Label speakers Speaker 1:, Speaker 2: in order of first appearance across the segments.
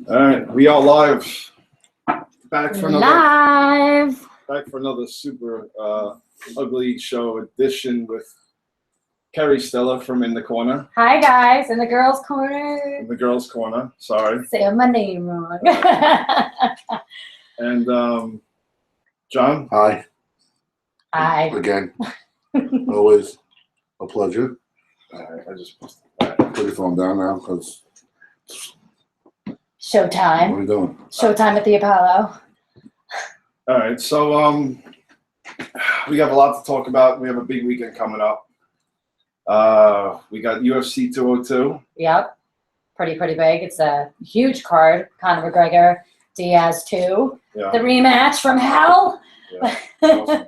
Speaker 1: All right, we are live. Back for another super ugly show edition with Kerry Stella from In the Corner.
Speaker 2: Hi guys, in the girls' corner.
Speaker 1: In the girls' corner. Sorry.
Speaker 2: Saying my name wrong.
Speaker 1: And John.
Speaker 3: Hi.
Speaker 2: Hi.
Speaker 3: Again. Always a pleasure.
Speaker 1: All right, I just
Speaker 3: put your phone down now because.
Speaker 2: Showtime.
Speaker 3: What are you doing?
Speaker 2: Showtime at the Apollo.
Speaker 1: All right, so we have a lot to talk about. We have a big weekend coming up. We got UFC 202.
Speaker 2: Yep. Pretty big. It's a huge card. Conor McGregor, Diaz 2.
Speaker 1: Yeah.
Speaker 2: The rematch from hell.
Speaker 1: Yeah. Awesome.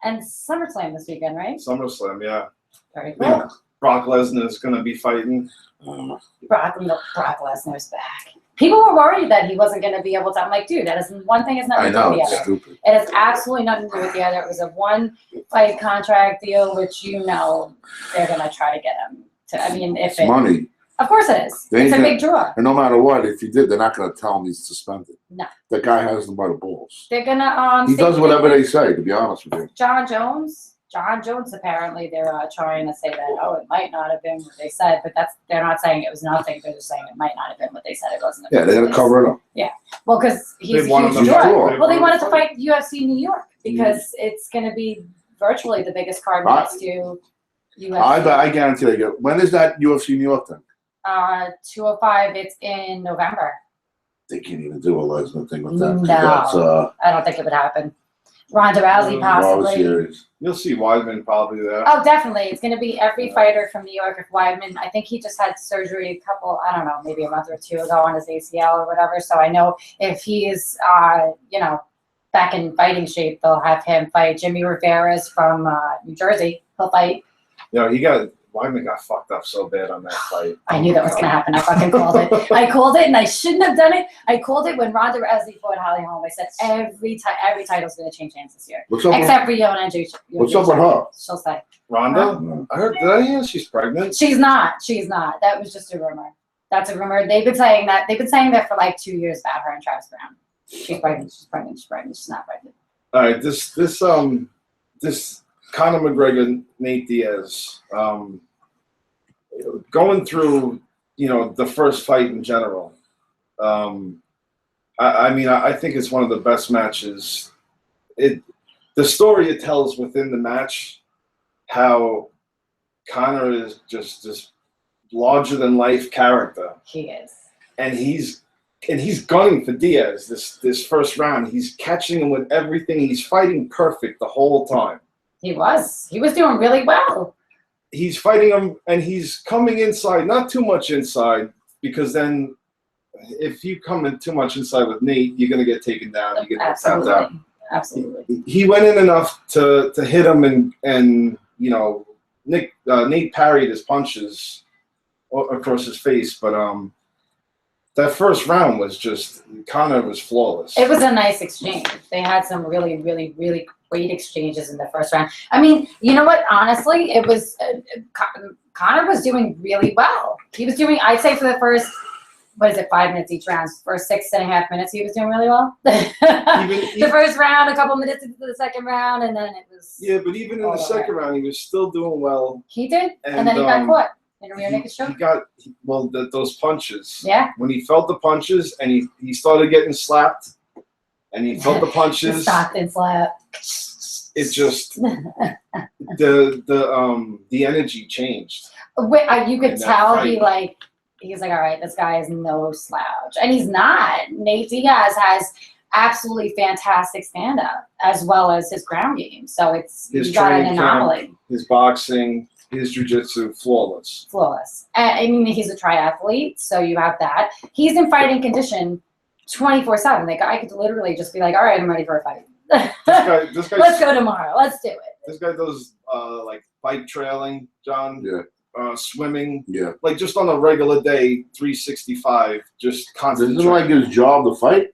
Speaker 2: And Summerslam this weekend, right?
Speaker 1: Summerslam, yeah.
Speaker 2: Very cool.
Speaker 1: Brock Lesnar is going to be fighting.
Speaker 2: Brock Lesnar's back. People were worried that he wasn't going to be able to. I'm like, dude, that is one thing has nothing to do with the other.
Speaker 3: Stupid.
Speaker 2: It has absolutely nothing to do with the other. It was a one-fight contract deal, which they're going to try to get him to. I mean, if it's
Speaker 3: money.
Speaker 2: Of course it is. It's a big draw.
Speaker 3: And no matter what, if he did, they're not going to tell him he's suspended.
Speaker 2: No.
Speaker 3: The guy has them by the balls.
Speaker 2: They're going to.
Speaker 3: He does whatever they say, to be honest with you.
Speaker 2: John Jones, apparently they're trying to say that, it might not have been what they said, but they're not saying it was nothing. They're just saying it might not have been what they said it wasn't.
Speaker 3: Yeah, they're going to cover it up.
Speaker 2: Yeah. Well, because he's a huge draw. Well, they wanted to fight UFC New York because it's going to be virtually the biggest card next to UFC.
Speaker 3: I guarantee they get. When is that UFC New York thing?
Speaker 2: 205, it's in November.
Speaker 3: They can't even do a Lesnar thing with that.
Speaker 2: No, I don't think it would happen. Ronda Rousey possibly.
Speaker 1: You'll see Weidman probably there.
Speaker 2: Oh, definitely. It's going to be every fighter from New York. If Weidman, I think he just had surgery maybe a month or two ago on his ACL or whatever. So I know if he is, back in fighting shape, they'll have him fight. Jimmy Rivera's from New Jersey. He'll fight.
Speaker 1: Weidman got fucked up so bad on that fight.
Speaker 2: I knew that was going to happen. I fucking called it. I called it, and I shouldn't have done it. I called it when Ronda Rousey fought Holly Holm. I said every title's going to change hands this year, except for Yona and Juice.
Speaker 3: What's up with her?
Speaker 2: She'll say.
Speaker 1: Ronda? Did I hear she's pregnant?
Speaker 2: She's not. That was just a rumor. That's a rumor. They've been saying that for like 2 years about her and Travis Brown. She's pregnant. She's not pregnant.
Speaker 1: All right. This Conor McGregor, Nate Diaz, going through, the first fight in general. I think it's one of the best matches. The story it tells within the match, how Conor is just this larger than life character.
Speaker 2: He is, and
Speaker 1: he's gunning for Diaz. This first round, he's catching him with everything. He's fighting perfect the whole time. He was doing really well. He's fighting him, and he's coming inside, not too much inside, because then if you come in too much inside with Nate, you're going to get taken down. You're going to get tapped out. Absolutely. He went in enough to hit him, and Nate parried his punches across his face, but that first round was just, Conor was flawless. It was a nice exchange. They had some really, really, really great exchanges in the first round. I mean, you know what? Honestly, it was Conor was doing really well. He was doing, I'd say, for the first, 5 minutes each round. First 6.5 minutes, he was doing really well. The first round, a couple minutes into the second round, and then it was. Yeah, but even in the second round, he was still doing well. He did, and then he got caught. In a rear naked choke? He got, those punches. Yeah. When he felt the punches and he started getting slapped and he felt the punches. Stopped and slapped. It just, the energy changed. You could tell he's like, all right, this guy is no slouch. And he's not. Nate Diaz has absolutely fantastic stand-up as well as his ground game. So you got an anomaly. His boxing. His jiu-jitsu, flawless. I mean, he's a triathlete, so you have that. He's in fighting condition 24/7. The guy could literally just be like, all right, I'm ready for a fight. This guy, let's go tomorrow. Let's do it. This guy does, bike trailing, John. Yeah. Swimming. Yeah. Like, just on a regular day, 365, just constantly.
Speaker 3: Isn't it like his job to fight?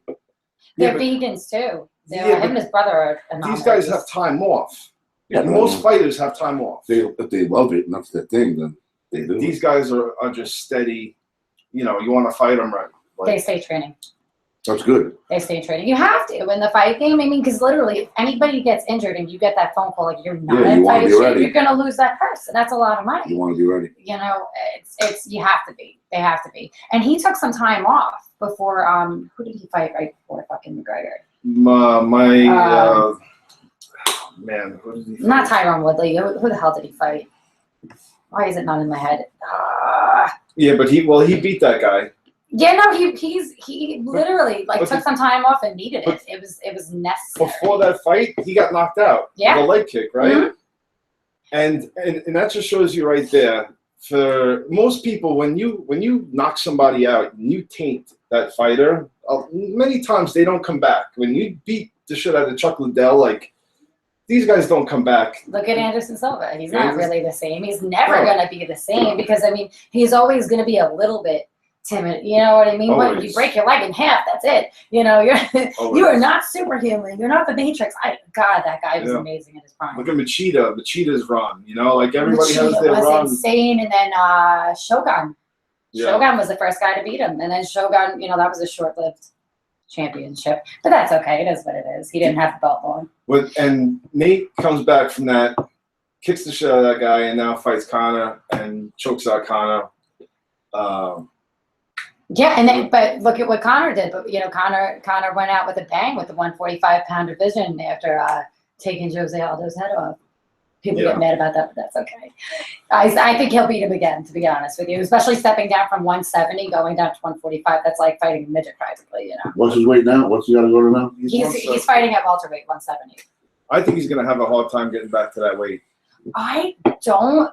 Speaker 2: They're vegans, too. Him and his brother are anomalous.
Speaker 1: These guys have time off. Yeah, most fighters have time off.
Speaker 3: If they love it and that's their thing, then they do.
Speaker 1: These guys are just steady. You want to fight them, right?
Speaker 2: They stay training.
Speaker 3: That's good.
Speaker 2: They stay training. You have to in the fight game. I mean, because literally, if anybody gets injured and you get that phone call like you're not in fight shape, you're gonna lose that person. That's a lot of money.
Speaker 3: You want to be ready.
Speaker 2: You know, it's you have to be. They have to be. And he took some time off before. Who did he fight right before fucking McGregor?
Speaker 1: Man, who did he fight?
Speaker 2: Not Tyron Woodley. Who the hell did he fight? Why is it not in my head?
Speaker 1: Yeah, but he beat that guy.
Speaker 2: Yeah, no, he literally took some time off and needed it. It was necessary.
Speaker 1: Before that fight, he got knocked out.
Speaker 2: Yeah.
Speaker 1: With a leg kick, right?
Speaker 2: Mm-hmm.
Speaker 1: And that just shows you right there. For most people, when you knock somebody out and you taint that fighter, many times they don't come back. When you beat the shit out of Chuck Liddell, these guys don't come back.
Speaker 2: Look at Anderson Silva. He's not really the same. He's never going to be the same because, I mean, he's always going to be a little bit timid. You know what I mean?
Speaker 1: Always.
Speaker 2: But you break your leg in half, that's it. You know, you are not superhuman. You're not the Matrix. God, that guy was amazing in his prime.
Speaker 1: Look at Machida. Machida's run. You know, everybody has their
Speaker 2: was
Speaker 1: run.
Speaker 2: Insane. And then Shogun.
Speaker 1: Yeah.
Speaker 2: Shogun was the first guy to beat him. And then Shogun, that was a short-lived championship. But that's okay. It is what it is. He didn't have the belt long.
Speaker 1: And Nate comes back from that, kicks the shit out of that guy, and now fights Conor and chokes out Conor.
Speaker 2: Yeah, and then but look at what Conor did. But Conor went out with a bang with the 145-pound division after taking Jose Aldo's head off. People get mad about that, but that's okay. I think he'll beat him again, to be honest with you. Especially stepping down from 170, going down to 145. That's like fighting a midget practically,
Speaker 3: What's his weight now? What's he got to go to now?
Speaker 2: He's fighting at welterweight, 170.
Speaker 1: I think he's going to have a hard time getting back to that weight.
Speaker 2: I don't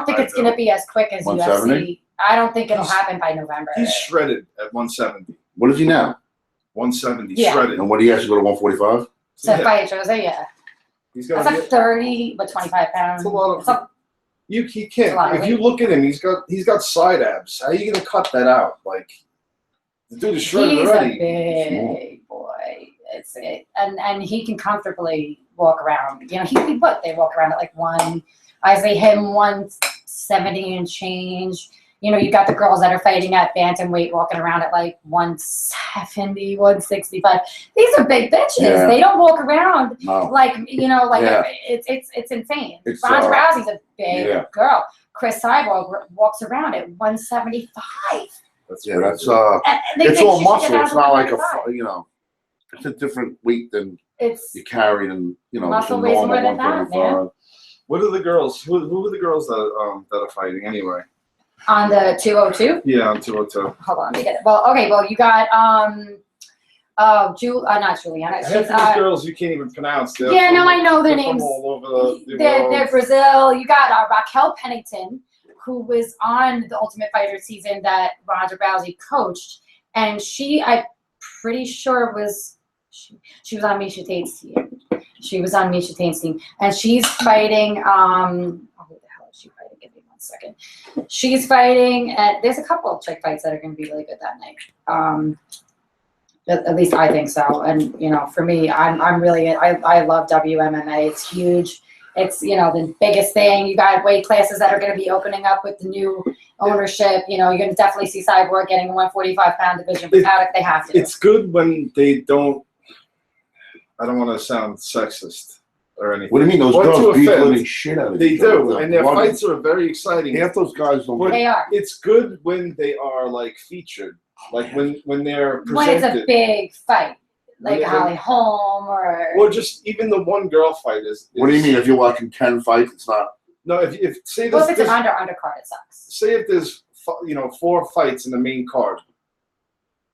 Speaker 2: think it's going to be as quick as
Speaker 3: 170?
Speaker 2: UFC. I don't think it'll happen by November.
Speaker 1: He's shredded at 170.
Speaker 3: What is he now?
Speaker 1: 170, shredded.
Speaker 3: And when he has to go to 145?
Speaker 2: To fight Jose, yeah.
Speaker 1: He's
Speaker 2: got like 30, but 25 pounds.
Speaker 1: It's a lot of. He can't. If you look at him, he's got side abs. How are you going to cut that out? The dude is shredded already.
Speaker 2: He's a big boy. And he can comfortably walk around. They walk around at I say him 170 and change. You got the girls that are fighting at bantamweight walking around at 170, 165. These are big bitches. Yeah. They don't walk around it's insane. Ronda Rousey's a big girl. Chris Cyborg walks around at 175.
Speaker 3: That's it's all muscle. It's not like it's a different weight than you carry and
Speaker 2: muscle weighs more than that, man.
Speaker 1: What are the girls? Who are the girls that are fighting anyway?
Speaker 2: On the 202?
Speaker 1: Yeah, on 202.
Speaker 2: Hold on, let me get it. Well, you got not Juliana.
Speaker 1: Half these girls you can't even pronounce.
Speaker 2: I know their names.
Speaker 1: All over
Speaker 2: they're Brazil. You got Raquel Pennington, who was on the Ultimate Fighter season that Ronda Rousey coached, and I'm pretty sure she was on Misha Tate's team. She was on Misha Tate's team, and she's fighting. Who the hell is she fighting? Give me 1 second. She's fighting, and there's a couple of chick fights that are going to be really good that night. At least I think so. And for me, I'm really I love WMMA. It's huge. It's the biggest thing. You got weight classes that are going to be opening up with the new ownership. You're going to definitely see Cyborg getting a 145-pound division without it. They have to.
Speaker 1: It's good when they don't. I don't want to sound sexist or anything.
Speaker 3: What do you mean? Those girls beat the shit out of
Speaker 1: They do, and their fights are very exciting.
Speaker 3: Half those guys don't.
Speaker 2: They are.
Speaker 1: It's good when they are featured, when they're presented.
Speaker 2: When it's a big fight, Holly Holm or
Speaker 1: just even the one girl fight is.
Speaker 3: What do you mean? If you're watching 10 fights, it's not.
Speaker 1: No, if say
Speaker 2: if it's an undercard, it sucks.
Speaker 1: Say if there's 4 fights in the main card,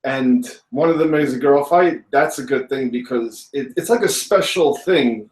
Speaker 1: and one of them is a girl fight, that's a good thing because it's like a special thing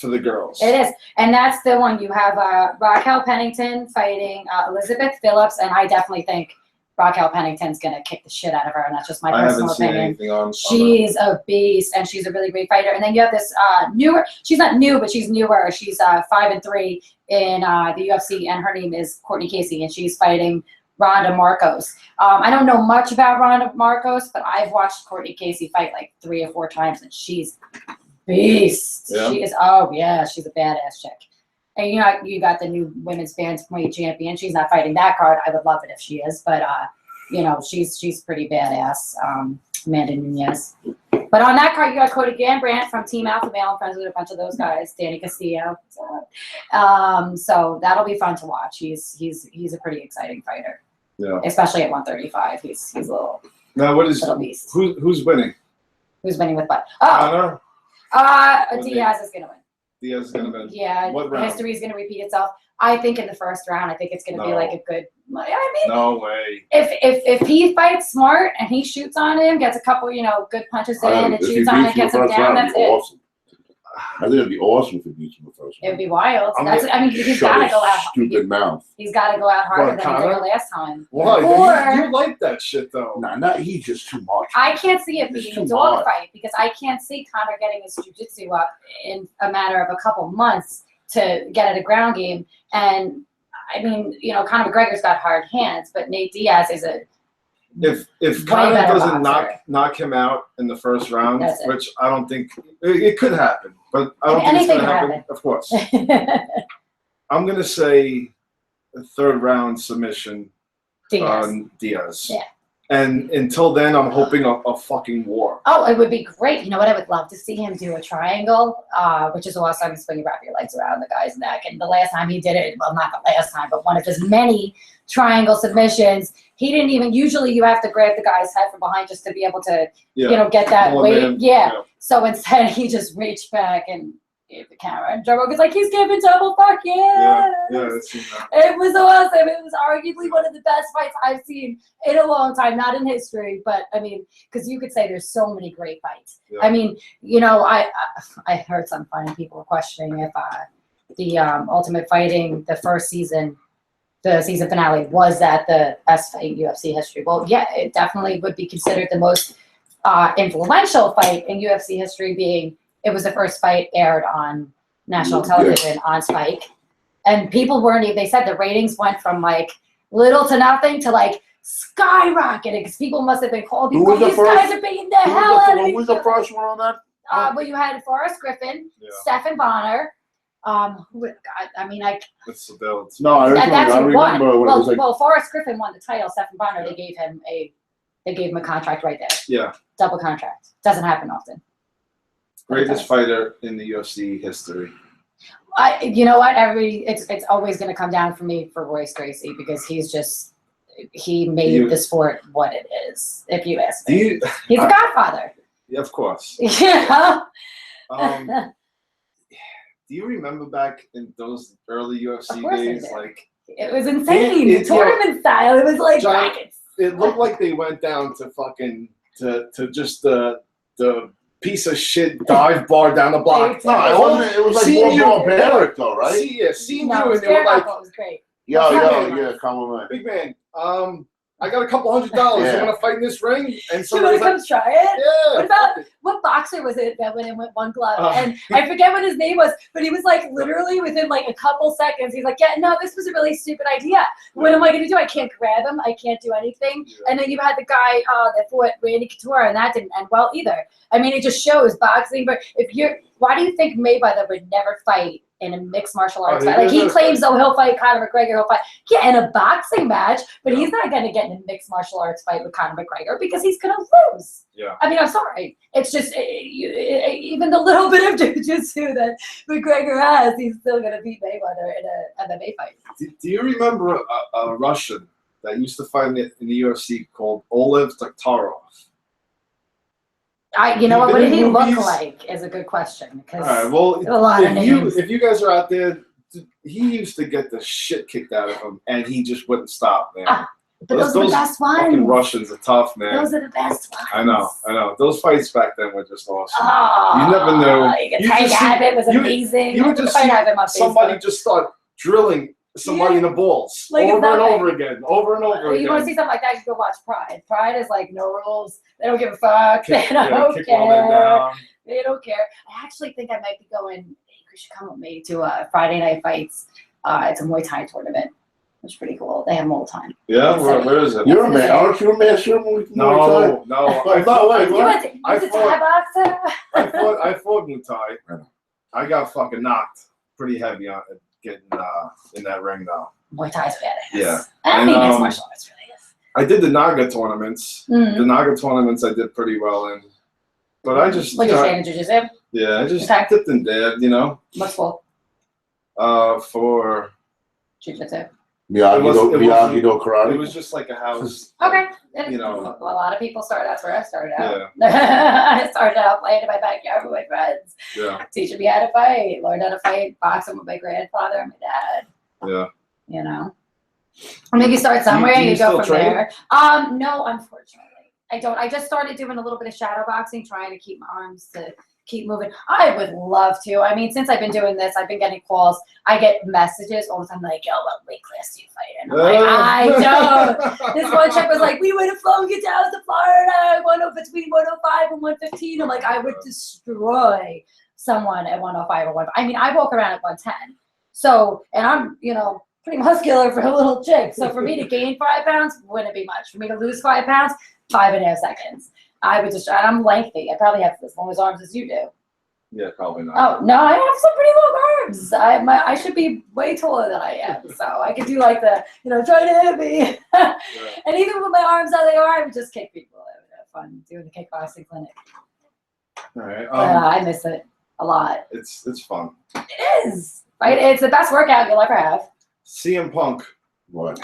Speaker 1: for the girls.
Speaker 2: It is. And that's the one. You have Raquel Pennington fighting Elizabeth Phillips, and I definitely think Raquel Pennington's going to kick the shit out of her, and that's just my personal opinion. She's a beast, and she's a really great fighter. And then you have this newer, she's not new, but she's newer. She's 5-3 in the UFC, and her name is Courtney Casey, and she's fighting Ronda Marcos. I don't know much about Ronda Marcos, but I've watched Courtney Casey fight 3 or 4 times, and she's beast. Yeah. She is. Oh yeah, she's a badass chick. And you got the new women's bantamweight champion. She's not fighting that card. I would love it if she is, but you know, she's pretty badass, Amanda Nunes. But on that card, you got Cody Garbrandt from Team Alpha Male. I'm friends with a bunch of those guys. Danny Castillo. So that'll be fun to watch. He's a pretty exciting fighter.
Speaker 1: Yeah.
Speaker 2: Especially at 135. He's a little.
Speaker 1: Now what is
Speaker 2: little beast.
Speaker 1: Who's winning?
Speaker 2: Who's winning with what? Oh.
Speaker 1: Conor.
Speaker 2: Diaz is gonna win.
Speaker 1: Diaz is gonna win.
Speaker 2: Yeah.
Speaker 1: What round?
Speaker 2: History is gonna repeat itself. I think in the first round, I think it's gonna be like a good. I mean,
Speaker 1: no way.
Speaker 2: If he fights smart and he shoots on him, gets a couple, you know, good punches in, and shoots on him, gets him down, that's it.
Speaker 3: Awesome. I think it'd be awesome if he beats him the first round.
Speaker 2: It'd be wild. I mean, he's got to go out.
Speaker 3: Stupid mouth.
Speaker 2: He's got to go out harder than he did the last time.
Speaker 1: Why?
Speaker 2: Or,
Speaker 1: you like that shit though?
Speaker 3: Nah, he's just too much.
Speaker 2: I can't see it being a dog fight because I can't see Conor getting his jiu-jitsu up in a matter of a couple months to get at a ground game. And I mean, you know, Conor McGregor's got hard hands, but Nate Diaz is a
Speaker 1: if Conor doesn't knock him out in the first round, which I don't think it could happen, but I don't think it's going to happen. Of course, I'm going to say a third round submission on Diaz.
Speaker 2: Yeah.
Speaker 1: And until then, I'm hoping a fucking war.
Speaker 2: Oh, it would be great. You know what? I would love to see him do a triangle, which is awesome. When you wrap your legs around the guy's neck. And the last time he did it, well, not the last time, but one of his many triangle submissions, he didn't even, usually you have to grab the guy's head from behind just to be able to, you know, get that weight. Yeah. So instead, he just reached back and gave the camera. And Joe Rogan's like, he's giving double fuck, yeah. It was awesome. It was arguably one of the best fights I've seen in a long time, not in history, but I mean, because you could say there's so many great fights. Yeah. I mean, you know, I heard some funny people questioning if the Ultimate Fighting, the first season, the season finale, was that the best fight in UFC history. Well, yeah, it definitely would be considered the most influential fight in UFC history, being it was the first fight aired on national television on Spike. And people weren't even, they said the ratings went from like little to nothing to like skyrocketing because people must have been called. These guys are beating the hell out of me.
Speaker 3: Who was the first one on that?
Speaker 2: Well, you had Forrest Griffin, Stephen Bonner. I mean,
Speaker 1: That's the build.
Speaker 3: No, I remember when it was like.
Speaker 2: Well, Forrest Griffin won the title. Stephen Bonner, they gave him a contract right there.
Speaker 1: Yeah.
Speaker 2: Double contract. Doesn't happen often.
Speaker 1: Greatest fighter in the UFC history.
Speaker 2: You know what? It's always going to come down for me for Royce Gracie because he made the sport what it is. If you ask me, he's a godfather.
Speaker 1: Yeah, of course.
Speaker 2: Yeah.
Speaker 1: Do you remember back in those early UFC days? Like
Speaker 2: it was insane, tournament style. It was like brackets.
Speaker 1: It looked like they went down to fucking to just the piece of shit dive bar down the block.
Speaker 3: No, it wasn't. It was like more barbaric though, right?
Speaker 1: Seeing you and they were like,
Speaker 2: was great.
Speaker 3: Yeah, come on, man.
Speaker 1: Big man, I got a couple $100. You want to fight in this ring? And
Speaker 2: you want to come try it?
Speaker 1: Yeah.
Speaker 2: What boxer was it that went in with one glove? And I forget what his name was, but he was like literally within like a couple seconds. He's like, yeah, no, this was a really stupid idea. What am I going to do? I can't grab him. I can't do anything. Yeah. And then you had the guy that fought Randy Couture, and that didn't end well either. I mean, it just shows boxing. But why do you think Mayweather would never fight in a mixed martial arts fight? Like he claims, he'll fight Conor McGregor, he'll fight in a boxing match, but he's not going to get in a mixed martial arts fight with Conor McGregor because he's going to lose.
Speaker 1: Yeah.
Speaker 2: I mean, I'm sorry. It's just even the little bit of jiu-jitsu that McGregor has, he's still going to beat Mayweather in an MMA fight.
Speaker 1: Do you remember a Russian that used to fight in the UFC called Olev Taktarov?
Speaker 2: You know what did he look like is a good question. All
Speaker 1: right, well, if you guys are out there, he used to get the shit kicked out of him, and he just wouldn't stop, man.
Speaker 2: But those are the best ones.
Speaker 1: Fucking Russians are tough, man.
Speaker 2: Those are the best ones.
Speaker 1: I know. Those fights back then were just awesome. You never knew.
Speaker 2: It was amazing.
Speaker 1: You would just see somebody just start drilling somebody in the balls over and over again. You want to see something like that, you go watch Pride. Pride is like no rules. They don't give a fuck. They don't care. They don't care. I actually think I might be going, hey, you should come with me to Friday Night Fights. It's a Muay Thai tournament. It's pretty cool. They have them all the time. Yeah, where is it?
Speaker 3: You're a man. Aren't you a master of Muay Thai?
Speaker 1: No. I fought Muay Thai. I got fucking knocked pretty heavy on it. Getting in that ring though.
Speaker 2: Muay Thai's badass.
Speaker 1: Yeah.
Speaker 2: I mean, it's martial arts really is.
Speaker 1: I did the Naga tournaments. The Naga tournaments I did pretty well in. But I just...
Speaker 2: What did you say in jiu-jitsu?
Speaker 1: Yeah, I just dipped and dabbed, you know.
Speaker 2: What school?
Speaker 1: For...
Speaker 2: Jiu-jitsu.
Speaker 3: Miyagi-Do karate.
Speaker 1: It was just like a house.
Speaker 2: Okay.
Speaker 1: You know.
Speaker 2: A lot of people start. That's where I started out. Yeah. I started out playing in my backyard with my friends.
Speaker 1: Yeah.
Speaker 2: Teaching me how to fight. Learned how to fight boxing with my grandfather and my dad.
Speaker 1: Yeah.
Speaker 2: You know. I mean, you start somewhere and you go from there. No, unfortunately. I don't. I just started doing a little bit of shadow boxing, trying to keep my arms to keep moving. I would love to. I mean, since I've been doing this, I've been getting calls. I get messages all the time like, yo, what weight class do you fight in? I'm like, I don't. This one chick was like, we would have flown you down to Florida, between 105 and 115. I'm like, I would destroy someone at 105 or 105. I mean, I walk around at 110. So, and I'm, you know, pretty muscular for a little chick. So for me to gain 5 pounds wouldn't be much. For me to lose 5 pounds, 5.5 seconds. I would just, and I'm lengthy. I probably have as long as arms as you do.
Speaker 1: Yeah, probably not.
Speaker 2: Oh, no, I have some pretty long arms. I should be way taller than I am. So I could do like the, you know, try to hit me. And even with my arms how they are, I would just kick people. I would have fun doing the kickboxing clinic.
Speaker 1: All right.
Speaker 2: I miss it a lot.
Speaker 1: It's fun.
Speaker 2: It is. Right? It's the best workout you'll ever have.
Speaker 1: CM Punk.
Speaker 3: What?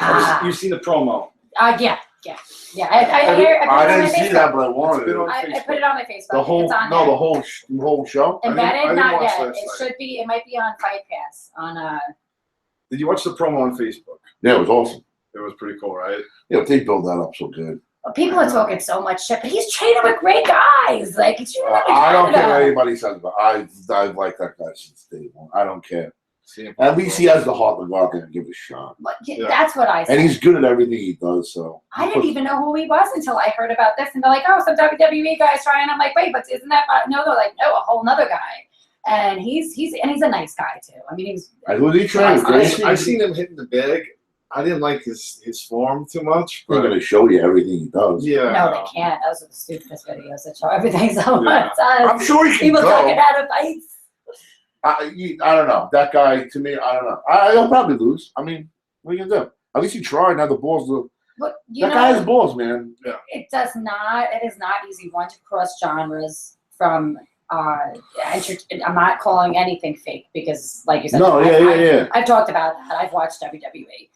Speaker 1: You've seen the promo.
Speaker 2: Yeah. I
Speaker 3: didn't see that, but I wanted it.
Speaker 2: I put it on my Facebook.
Speaker 3: The whole,
Speaker 2: it's on
Speaker 3: no,
Speaker 2: there.
Speaker 3: the whole show.
Speaker 2: Embedded, not yet. It should be. It might be on Fight Pass.
Speaker 1: Did you watch the promo on Facebook?
Speaker 3: Yeah, it was awesome.
Speaker 1: It was pretty cool, right?
Speaker 3: Yeah, they built that up so good.
Speaker 2: People are talking so much shit, but he's training with great guys. Like it's
Speaker 3: I don't care what anybody says, but I've liked that guy since day one. I don't care. At least he has the heart to go out there and give it a shot.
Speaker 2: That's what I said.
Speaker 3: And he's good at everything he does. So
Speaker 2: I didn't even know who he was until I heard about this, and they're like, "Oh, some WWE guys trying." I'm like, "Wait, but isn't that?" No, they're like, "No, a whole nother guy." And he's a nice guy too. I mean, he's.
Speaker 3: Who did he train?
Speaker 1: I've seen him hitting the bag. I didn't like his form too much.
Speaker 3: They're going to show you everything he does.
Speaker 2: Yeah. No, they can't. Those are the stupidest videos that show everything so much.
Speaker 3: I'm sure he can
Speaker 2: people
Speaker 3: go.
Speaker 2: talking how to fight.
Speaker 3: I don't know. That guy, to me, I don't know. He'll probably lose. I mean, what are you going to do? At least he tried. Now the balls do.
Speaker 2: But,
Speaker 3: that guy has balls, man.
Speaker 2: Yeah. It is not easy, one, to cross genres from I'm not calling anything fake because, like you said, I've talked about that. I've watched WWE.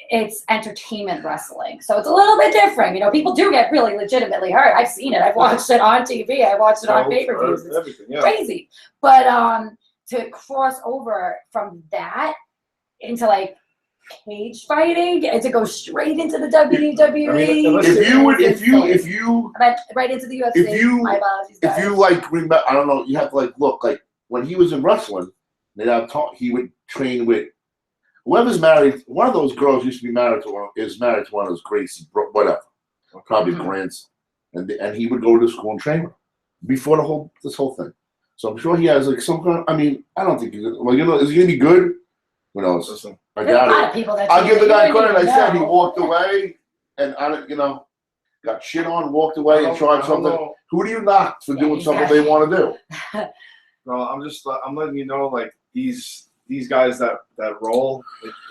Speaker 2: It's entertainment wrestling, so it's a little bit different. You know, people do get really legitimately hurt. I've seen it. I've watched it on TV. I watched it on pay-per-views. It's crazy. But to cross over from that into like cage fighting and to go straight into the WWE.
Speaker 3: I mean, if you
Speaker 2: right into the UFC.
Speaker 3: If you like remember, I don't know. You have to like look like when he was in wrestling. He would train with whoever's married. One of those girls used to be married to one of those Gracie, whatever, probably Grants, and he would go to school and train with her before this whole thing. So I'm sure he has like some kind of. I mean, I don't think he's gonna. Well, you know, is he gonna be good? Who knows?
Speaker 1: Listen,
Speaker 3: I doubt it. I'll give the guy credit. I said he walked away, and got shit on, walked away, and tried something. Who do you knock for doing something they want to do?
Speaker 1: No, I'm letting you know, like these guys that roll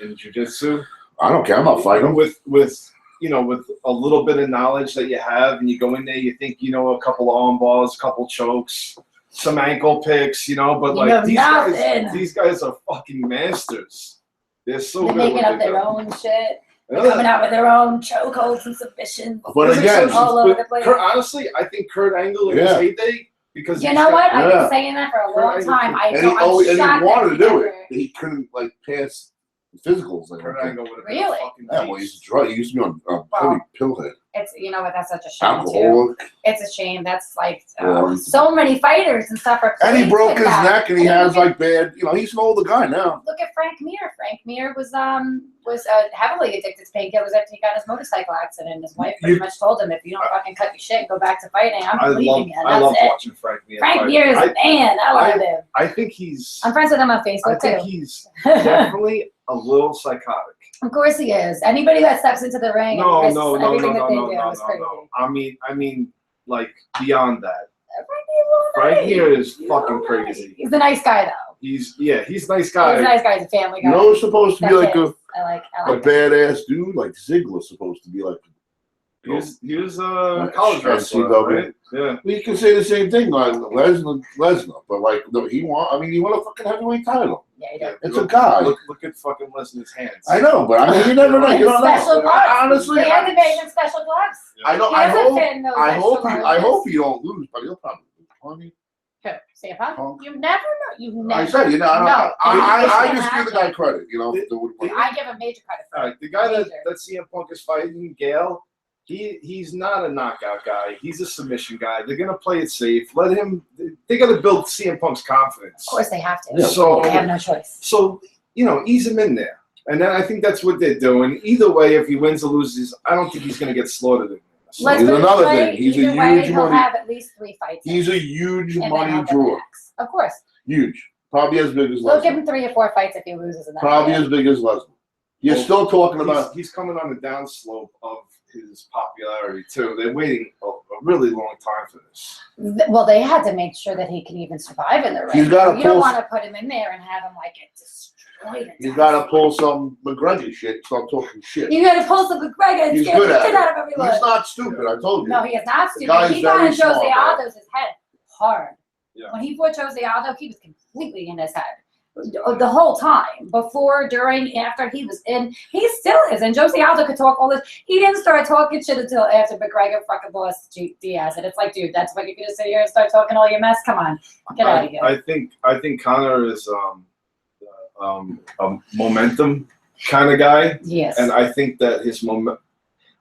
Speaker 1: in jiu-jitsu.
Speaker 3: I don't care. I'm not fighting
Speaker 1: with a little bit of knowledge that you have, and you go in there, you think you know a couple of arm bars, a couple chokes, some ankle picks, but like these guys are fucking masters. They're so good.
Speaker 2: They're making up their own shit. They're coming out with their own chokeholds and submissions.
Speaker 3: But again,
Speaker 2: all over the place.
Speaker 1: Honestly, I think Kurt Angle in his heyday, because
Speaker 2: you know what? I've been saying that for a long time.
Speaker 3: And he wanted to do it. He couldn't pass physicals.
Speaker 2: Really?
Speaker 3: Yeah, well, he used to be on heavy pillhead.
Speaker 2: It's that's such a shame
Speaker 3: Alcoholic.
Speaker 2: too. It's a shame. That's like so many fighters and stuff are.
Speaker 3: And he broke his neck, and he has bad. He's an older guy now.
Speaker 2: Look at Frank Mir. Frank Mir was heavily addicted to painkillers after he got his motorcycle accident. His wife pretty much told him, if you don't fucking cut your shit and go back to fighting, I'm leaving you.
Speaker 1: I love watching Frank Mir.
Speaker 2: Frank Mir is a man. I love him.
Speaker 1: I think he's.
Speaker 2: I'm friends with him on Facebook too.
Speaker 1: I think he's definitely a little psychotic.
Speaker 2: Of course he is. Anybody that steps into the ring and risks everything that they do is crazy.
Speaker 1: I mean, like beyond that. Frank Mir is fucking crazy.
Speaker 2: He's a nice guy though.
Speaker 1: He's a nice guy.
Speaker 2: He's a nice guy. He's a family guy.
Speaker 3: You know, it's supposed to be like
Speaker 2: I like
Speaker 3: a badass dude. Like Ziggler's supposed to be like.
Speaker 1: He was a college wrestler, right? Yeah.
Speaker 3: We can say the same thing like Lesnar, but like he won a fucking heavyweight title.
Speaker 2: Yeah, he did.
Speaker 3: It's a guy.
Speaker 1: Look at fucking Lesnar's hands.
Speaker 3: I know, but I mean, you never know. You don't
Speaker 2: special
Speaker 3: know.
Speaker 2: gloves.
Speaker 3: Honestly,
Speaker 2: They had to make him special gloves.
Speaker 3: I know. I hope he don't lose, but he'll probably lose.
Speaker 2: CM Punk? You never know. You never.
Speaker 3: I said, I just give the guy credit. You know,
Speaker 2: I give him major credit for it.
Speaker 1: The guy that CM Punk is fighting, Gale. He's not a knockout guy. He's a submission guy. They're gonna play it safe. Let him. They got to build CM Punk's confidence.
Speaker 2: Of course, they have to.
Speaker 3: Yeah.
Speaker 1: So
Speaker 2: they have no choice.
Speaker 1: So ease him in there, and then I think that's what they're doing. Either way, if he wins or loses, I don't think he's gonna get slaughtered in there. So
Speaker 3: here's another thing. He's a huge money.
Speaker 2: He'll have at least 3 fights.
Speaker 3: He's a huge money drawer.
Speaker 2: Of course.
Speaker 3: Huge. Probably as big as Lesnar.
Speaker 2: They'll give him 3 or 4 fights if he loses in that.
Speaker 3: Probably as big as Lesnar. You're still talking about.
Speaker 1: He's coming on the downslope of his popularity too. They're waiting a really long time for this.
Speaker 2: Well, they had to make sure that he can even survive in the ring. You don't want to put him in there and have him like get destroyed.
Speaker 3: You got to pull some McGregor shit. Start talking shit.
Speaker 2: You got to pull some McGregor and scare the shit out of everyone.
Speaker 3: He's not stupid. I told you.
Speaker 2: No, he is not stupid. He got in Jose Aldo's head hard.
Speaker 1: Yeah.
Speaker 2: When he fought Jose Aldo, he was completely in his head. The whole time, before, during, after he was in, he still is. And Jose Aldo could talk all this. He didn't start talking shit until after McGregor fucking lost Diaz. And it's like, dude, that's what you're gonna sit here and start talking all your mess? Come on, get out of here.
Speaker 1: I think Conor is a momentum kind of guy.
Speaker 2: Yes.
Speaker 1: And I think that his moment.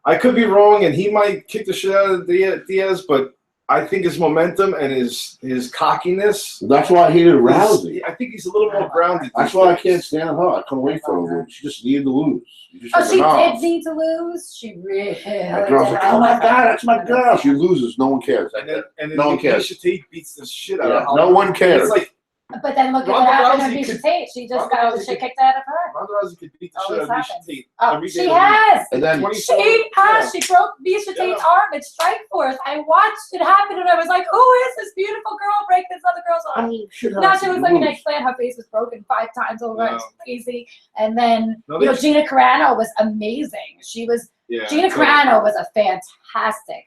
Speaker 1: I could be wrong, and he might kick the shit out of Diaz, but I think his momentum and his cockiness.
Speaker 3: That's why I hated Rousey.
Speaker 1: I think he's a little more grounded.
Speaker 3: That's why I can't stand her. I couldn't wait for her to lose. She just needed to lose.
Speaker 2: She did need to lose. She really.
Speaker 3: The girl's like, oh my god, that's my girl. She loses. No one cares.
Speaker 1: And then
Speaker 3: no one cares.
Speaker 1: Misha Tate beats the shit out of her.
Speaker 3: No one cares.
Speaker 1: It's like.
Speaker 2: But then look at what happened to Misha Tate. She just got the shit kicked out of her.
Speaker 1: Ronda Rousey could beat the shit out of Misha Tate.
Speaker 2: Oh, she has.
Speaker 3: And then
Speaker 2: she has. She broke Misha Tate's arm at Strikeforce. I watched it happen, and I was like, "Who is this beautiful girl break this other girl's arm?" Now she looks like an eggplant. Her face was broken 5 times over. It's crazy. And then Gina Carano was amazing. Gina Carano was a fantastic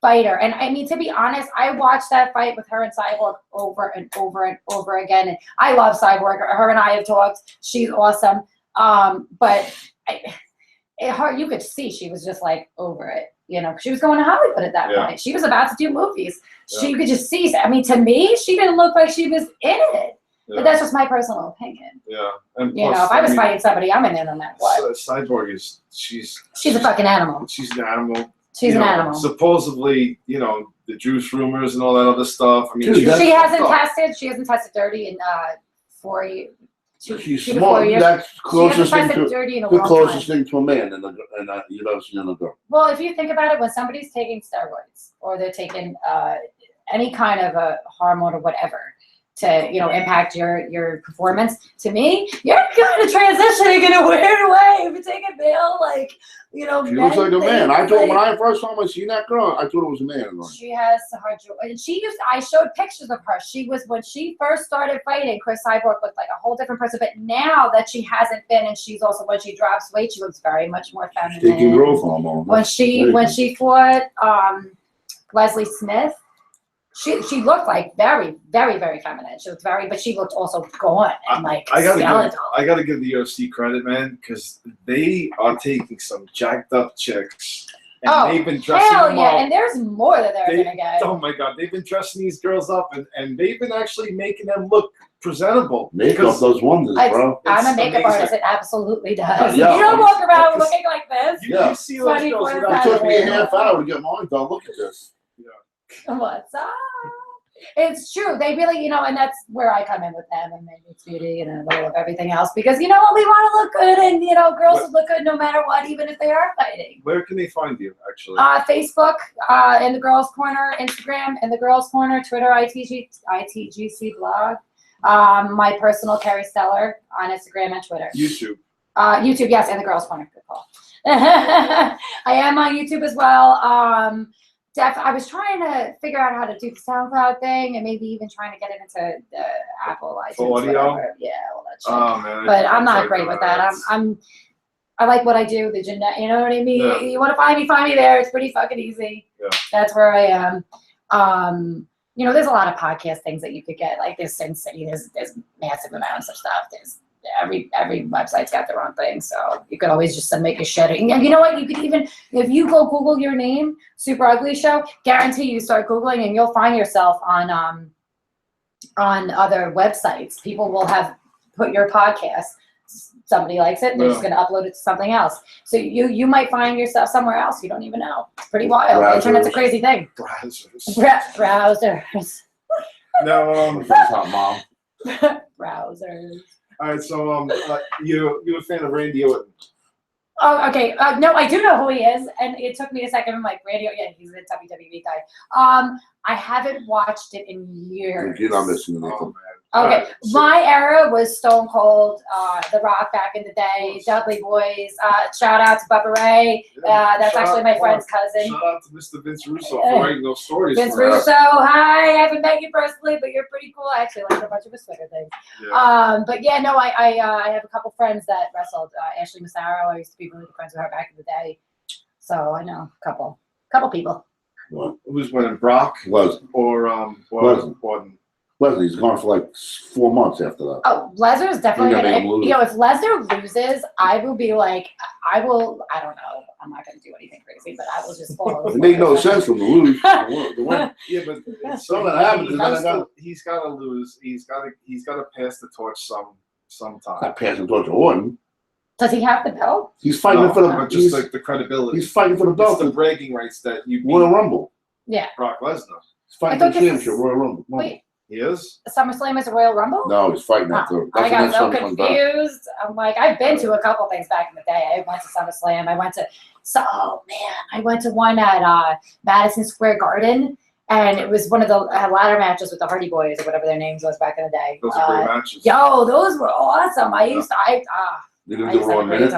Speaker 2: fighter. And I mean, to be honest, I watched that fight with her and Cyborg over and over and over again. And I love Cyborg. Her and I have talked. She's awesome. But you could see she was just like over it. You know, she was going to Hollywood at that point. She was about to do movies. You could just see. I mean, to me, she didn't look like she was in it. Yeah. But that's just my personal opinion.
Speaker 1: Yeah. And
Speaker 2: plus, if I was fighting somebody, I'm in no matter what.
Speaker 1: Cyborg is she's
Speaker 2: a fucking animal.
Speaker 1: She's an animal.
Speaker 2: She's an animal.
Speaker 1: Supposedly, the juice rumors and all that other stuff. I mean,
Speaker 2: she hasn't tested. She hasn't tested dirty in 4 years.
Speaker 3: She's smart. That's closest thing to a man in the UFC and a girl.
Speaker 2: Well, if you think about it, when somebody's taking steroids or they're taking any kind of a hormone or whatever to impact your performance, to me, you're kind of transitioning in a weird way. If you take a pill, she
Speaker 3: looks like a man. I thought when I first time I seen that girl, I thought it was a man.
Speaker 2: She has her jaw, and I showed pictures of her. She was, when she first started fighting, Chris Cyborg looked like a whole different person. But now that she hasn't been, and she's also, when she drops weight, she looks very much more feminine.
Speaker 3: Taking growth hormone.
Speaker 2: When she fought Leslie Smith, she looked like very, very, very feminine. She looked but she looked also gone and skeletal.
Speaker 1: I gotta give the UFC credit, man, because they are taking some jacked up chicks. And they've been dressing them up.
Speaker 2: And there's more that they're gonna get.
Speaker 1: Oh my god, they've been dressing these girls up and they've been actually making them look presentable.
Speaker 3: Makeup does wonders, bro.
Speaker 2: I'm a makeup artist. It absolutely does. You don't walk around looking like this.
Speaker 1: You see those girls.
Speaker 3: It took me a half hour to get mine done. Look at this.
Speaker 2: What's up? It's true. They really, and that's where I come in with them and It's Beauty and a little of everything else because, we want to look good and, girls will look good no matter what, even if they are fighting.
Speaker 1: Where can they find you, actually?
Speaker 2: Facebook, in the Girls Corner, Instagram, in the Girls Corner, Twitter, ITGC blog. My personal Kerry Stellar on Instagram and Twitter.
Speaker 1: YouTube.
Speaker 2: YouTube, yes, and the Girls Corner. Good call. I am on YouTube as well. I was trying to figure out how to do the SoundCloud thing, and maybe even trying to get it into the Apple iTunes.
Speaker 1: Audio?
Speaker 2: Whatever. Yeah, all that shit.
Speaker 1: Oh man.
Speaker 2: But I'm not great with that. I like what I do. You know what I mean?
Speaker 1: Yeah.
Speaker 2: You want to find me there. It's pretty fucking easy.
Speaker 1: Yeah.
Speaker 2: That's where I am. You know, there's a lot of podcast things that you could get. Like there's Sin City. There's massive amounts of stuff. There's every website's got their own thing. So you could always just make a shit. And you know what? You could even, if you go Google your name, Super Ugly Show, guarantee you start Googling and you'll find yourself on other websites. People will have put your podcast. Somebody likes it, they're just going to upload it to something else. So you might find yourself somewhere else. You don't even know. It's pretty wild. The internet's a crazy thing. Browsers.
Speaker 1: No,
Speaker 3: Mom.
Speaker 2: Browsers.
Speaker 1: All right, so you're a fan of Randy Orton?
Speaker 2: Oh, okay. No, I do know who he is, and it took me a second. I'm like, radio. Yeah, he's a WWE guy. I haven't watched it in years.
Speaker 3: You're not missing anything.
Speaker 1: Oh man.
Speaker 2: Okay, my era was Stone Cold, The Rock back in the day, Dudley Boys. Shout out to Bubba Ray. That's actually my friend's cousin.
Speaker 1: Shout out to Mr. Vince Russo for writing those stories.
Speaker 2: Vince Russo, hi. I haven't met you personally, but you're pretty cool. I actually like a bunch of his Twitter things. Yeah. But yeah, no, I have a couple friends that wrestled. Ashley Massaro, I used to be really good friends with her back in the day. So I know a couple people.
Speaker 1: What? Who's winning, Brock?
Speaker 3: Lesnar.
Speaker 1: Or Orton?
Speaker 3: Leslie's gone for like 4 months after that.
Speaker 2: Oh, Lesnar's definitely gonna. If Lesnar loses, I will be like, I don't know. I'm not gonna do anything crazy, but I will just fall.
Speaker 3: It made no sense for him to lose.
Speaker 1: Yeah, but
Speaker 3: something happened.
Speaker 1: He's got to lose. He's got to pass the torch sometime.
Speaker 3: Not passing the torch to Orton.
Speaker 2: Does he have the belt?
Speaker 3: He's fighting for the.
Speaker 1: Just like the credibility.
Speaker 3: He's fighting for the belt.
Speaker 1: It's the bragging rights that you beat
Speaker 3: Royal Rumble.
Speaker 2: Yeah.
Speaker 1: Brock Lesnar.
Speaker 3: He's fighting for the championship, Royal Rumble.
Speaker 2: Wait.
Speaker 1: He is?
Speaker 2: SummerSlam is a Royal Rumble?
Speaker 3: No, he's fighting after.
Speaker 2: I got so confused. I'm like, I've been to a couple things back in the day. I went to SummerSlam. I went to one at Madison Square Garden, and it was one of the ladder matches with the Hardy Boys or whatever their names was back in the day.
Speaker 1: Those are great matches.
Speaker 2: Yo, those were awesome.
Speaker 3: They didn't do Raw minute?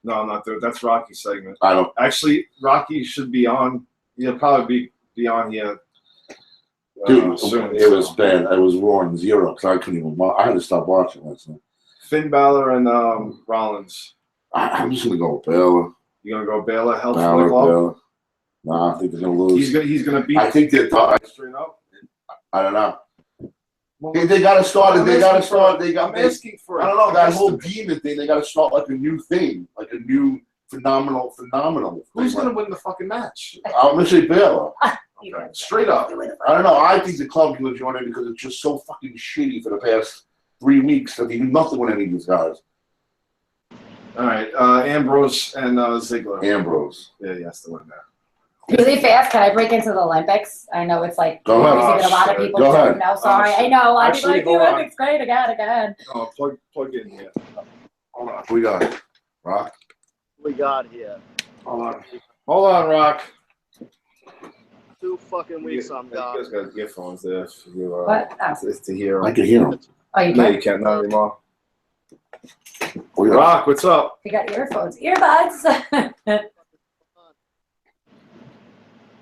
Speaker 1: No, not there. That's Rocky's segment.
Speaker 3: I don't.
Speaker 1: Actually, Rocky should be on. He'll probably be on here.
Speaker 3: Dude, it was bad. I was Raw and 0 because I couldn't even. I had to stop watching last night.
Speaker 1: Finn Balor and Rollins.
Speaker 3: I'm just gonna go with Balor.
Speaker 1: You gonna go Balor?
Speaker 3: Balor. Nah, I think they're gonna lose.
Speaker 1: He's gonna beat.
Speaker 3: I think they're straight up. I don't know. Well, they gotta start it. They gotta start. They got.
Speaker 1: I'm asking for.
Speaker 3: I don't know that whole demon thing. They gotta start like a new thing, like a new phenomenal.
Speaker 1: Who's gonna win the fucking match?
Speaker 3: I'm gonna say Balor.
Speaker 1: Okay. Straight up.
Speaker 3: I don't know. I think the club can join in because it's just so fucking shitty for the past 3 weeks that they do nothing with any of these guys.
Speaker 1: All right, Ambrose and Ziggler.
Speaker 3: Ambrose.
Speaker 1: Yeah, he has to win that.
Speaker 2: Really fast, can I break into the Olympics? I know it's like
Speaker 3: go ahead.
Speaker 2: But a lot of people don't know. Sorry, I know. A lot of people like the Olympics. Great again.
Speaker 1: Oh, plug in here. Hold on.
Speaker 3: We got Rock.
Speaker 4: We got here.
Speaker 1: Hold on, Rock.
Speaker 4: 2 fucking weeks I'm gone.
Speaker 1: You guys got earphones there.
Speaker 2: What?
Speaker 1: It's to hear.
Speaker 3: I can hear him.
Speaker 2: Oh, you
Speaker 1: No,
Speaker 2: can?
Speaker 1: you can't. Not anymore. Rock, what's up?
Speaker 2: You got earphones. Earbuds.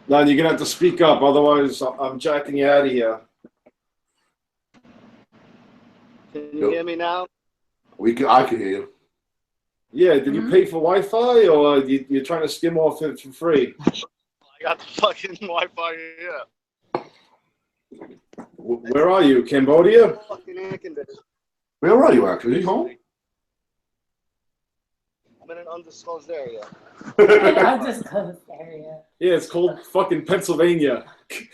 Speaker 1: No, you're gonna have to speak up, otherwise I'm jacking you out of here.
Speaker 4: Can you hear me now?
Speaker 3: I can hear you.
Speaker 1: Yeah, did you pay for Wi-Fi or you're trying to skim off it for free?
Speaker 4: I got the fucking Wi-Fi here.
Speaker 1: Where are you? Cambodia?
Speaker 4: Fucking air conditioner.
Speaker 3: Where are you actually? Home?
Speaker 4: I'm in an undisclosed area.
Speaker 2: Undisclosed area.
Speaker 1: Yeah, it's called fucking Pennsylvania.
Speaker 3: You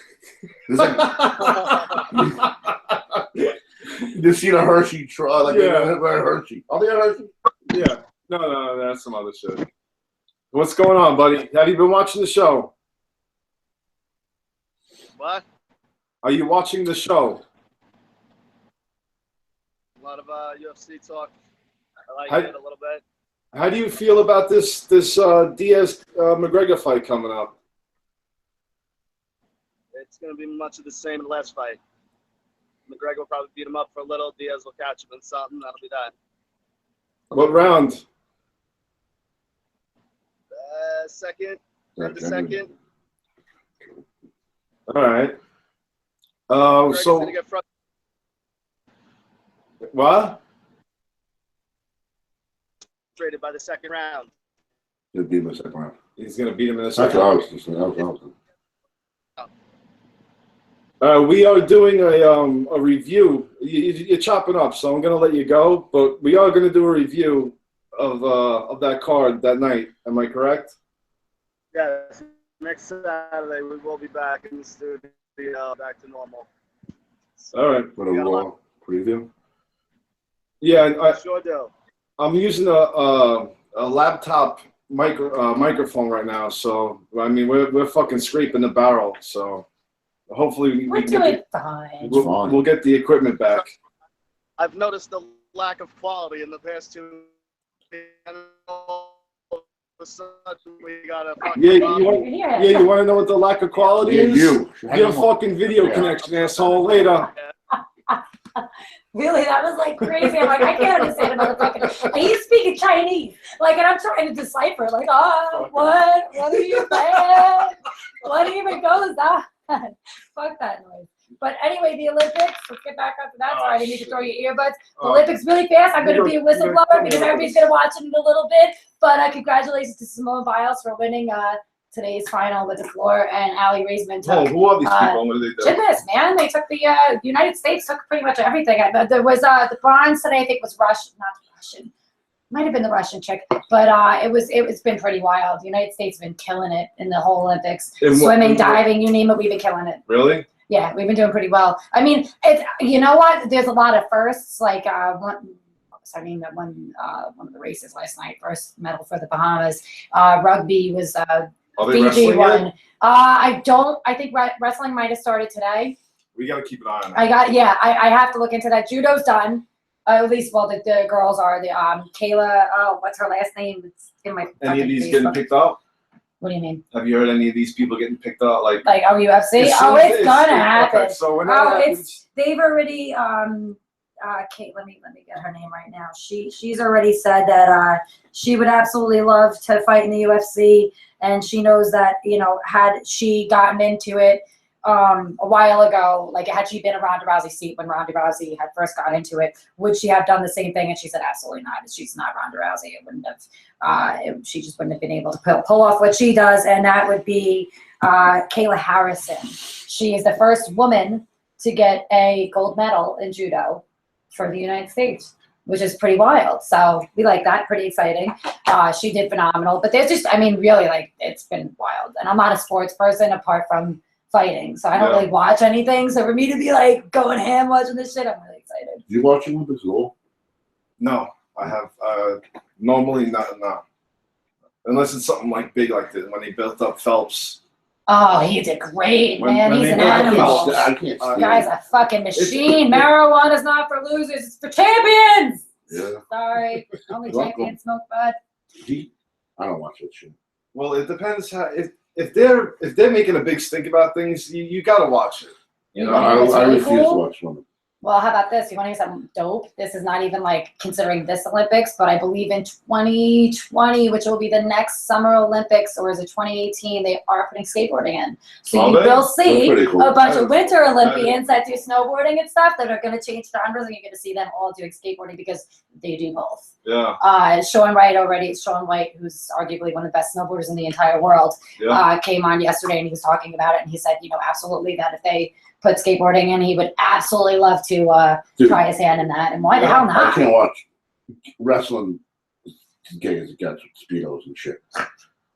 Speaker 3: just see the Hershey truck, Hershey. Oh, they got Hershey?
Speaker 1: Yeah. No, that's some other shit. What's going on, buddy? Have you been watching the show?
Speaker 4: What?
Speaker 1: Are you watching the show?
Speaker 4: A lot of UFC talk. I like it a little bit.
Speaker 1: How do you feel about this Diaz McGregor fight coming up?
Speaker 4: It's going to be much of the same in the last fight. McGregor will probably beat him up for a little. Diaz will catch him in something. That'll be that.
Speaker 1: What round?
Speaker 4: Second. The second.
Speaker 1: All right. So what?
Speaker 4: Traded by the second round.
Speaker 3: He'll beat him in the second round.
Speaker 1: He's gonna beat him in the second
Speaker 3: round.
Speaker 1: We are doing a review. You're chopping up, so I'm gonna let you go. But we are gonna do a review of that card that night. Am I correct?
Speaker 4: Yes. Next Saturday we will be back in the studio, back to normal. So
Speaker 1: all right.
Speaker 3: For the Raw preview.
Speaker 1: Yeah,
Speaker 4: I sure do.
Speaker 1: I'm using a laptop microphone right now, so I mean we're fucking scraping the barrel. So hopefully
Speaker 2: we're doing fine.
Speaker 1: We'll get the equipment back.
Speaker 4: I've noticed the lack of quality in the past 2.
Speaker 1: You want to know what the lack of quality is? Get a fucking video connection, asshole. Later.
Speaker 2: Really, that was like crazy. I'm like, I can't understand the motherfucker. He's speaking Chinese, like, and I'm trying to decipher, like, what are you saying? What even goes on? Fuck that noise. But anyway, the Olympics, let's get back up to that. Sorry, I didn't need to throw your earbuds. The Olympics really fast. I'm going to be a whistleblower because everybody's going to watch it in a little bit. But congratulations to Simone Biles for winning today's final with the floor, and Ali Raisman took.
Speaker 1: Oh, who are these people? What do they do?
Speaker 2: Gymnasts, man. They took the United States took pretty much everything. There was the bronze today. I think was Russian, not Russian. Might have been the Russian chick, but it's been pretty wild. The United States have been killing it in the whole Olympics. Swimming, diving, you name it, we've been killing it.
Speaker 1: Really?
Speaker 2: Yeah, we've been doing pretty well. I mean, it's, you know what? There's a lot of firsts. Like one of the races last night, first medal for the Bahamas. Rugby was Fiji won. I think wrestling might have started today.
Speaker 1: We got to keep an eye on that.
Speaker 2: I have to look into that. Judo's done. At least, well, the girls are. The Kayla, what's her last name? It's in my
Speaker 1: any of these getting picked up?
Speaker 2: What do you mean?
Speaker 1: Have you heard any of these people getting picked up? Like
Speaker 2: UFC? It's gonna happen.
Speaker 1: Okay, so when that happens,
Speaker 2: they've already Kate, let me get her name right now. She's already said that she would absolutely love to fight in the UFC, and she knows that, you know, had she gotten into it a while ago, like had she been a Ronda Rousey seat when Ronda Rousey had first got into it, would she have done the same thing? And she said absolutely not. She's not Ronda Rousey. It wouldn't have. She just wouldn't have been able to pull off what she does, and that would be Kayla Harrison. She is the first woman to get a gold medal in judo for the United States, which is pretty wild. So we like that, pretty exciting. She did phenomenal, but there's just, I mean, really, like, it's been wild. And I'm not a sports person apart from fighting, so I don't really watch anything. So for me to be like going ham watching this shit, I'm really excited.
Speaker 3: You watching with this all?
Speaker 1: No, I have normally not, unless it's something like big like this when they built up Phelps.
Speaker 2: Oh, he did great, man. He's an animal. Guy's a fucking machine. Marijuana's not for losers; it's for champions.
Speaker 3: Yeah.
Speaker 2: Sorry, only champions smoke bud.
Speaker 3: I don't watch that shit.
Speaker 1: Well, it depends how if they're making a big stink about things, you gotta watch it. You know,
Speaker 3: I refuse to watch one.
Speaker 2: Well, how about this? You want to hear something dope? This is not even like considering this Olympics, but I believe in 2020, which will be the next Summer Olympics, or is it 2018? They are putting skateboarding in. So you will see a bunch of Winter Olympians that do snowboarding and stuff that are going to change genres, and you're going to see them all doing skateboarding because they do both.
Speaker 1: Yeah.
Speaker 2: Sean White, who's arguably one of the best snowboarders in the entire world, came on yesterday and he was talking about it, and he said, you know, absolutely that if they put skateboarding in, he would absolutely love to try his hand in that. And why the hell not?
Speaker 3: I can't watch wrestling as gay as it gets with Speedos and shit.